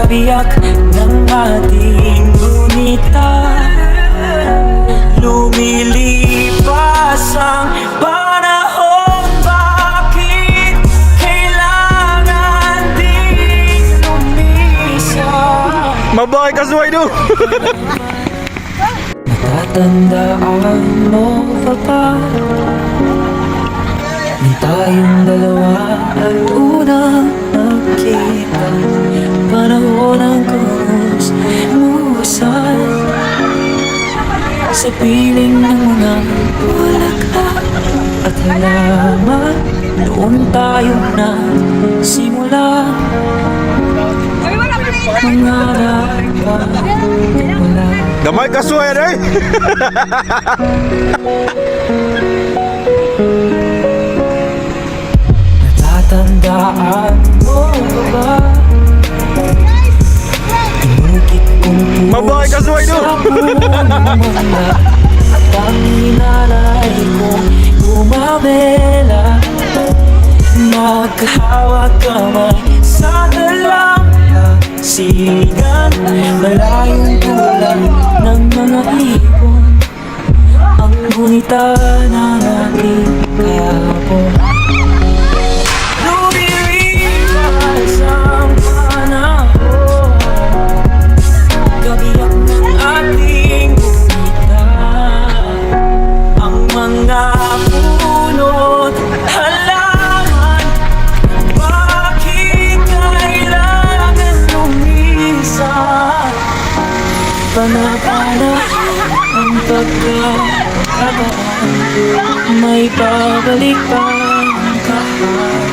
kabiyak ng ating gunita. Lumilipas ang panahon, bakit kailangan ding lumisa? Mabuhay ka suway do. Natatandaan mo pa ba? Nung tayong dalawa ay unang nakita, panahon ng kusmusan sa piling ng mga bulaklak at halaman. Noon tayo na simula mangarap pa wala. Gamay ka suway eh. Natatandaan mo ba? Inukit kong Mabuhay ka suway do. sa pumamala at ang inalay kong gumamela. Magkahawak kamay sa dalampasigan, malayong tulad ng mga ibon, ang gunita ng ating kahapon. Lumilipas ang panahon, kabiyak ng ating gunita. Ang mga punot halaman, bakit kailangan lumisa? Panapana ang pagkakataan, may pabalik pa ang kahapon.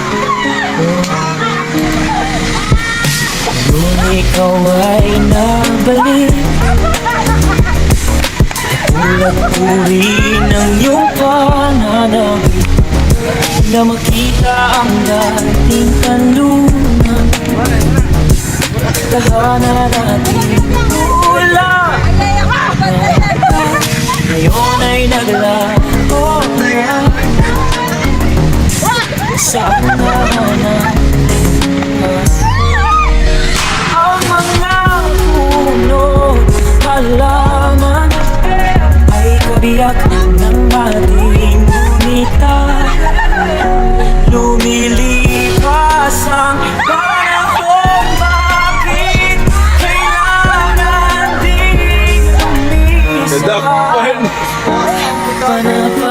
Kung ikaw ay nabalik, tulad uri ng iyong pananabik, na makita ang dating kanlunan, tahanan natin ulan. Ngayon ay naglaho na sa unahan. Ang mga puno halaman ay kabiyak ng ating gunita. Lumilipas ang panahon, bakit kailangan ding lumisa? Dadakpan. Panapanaman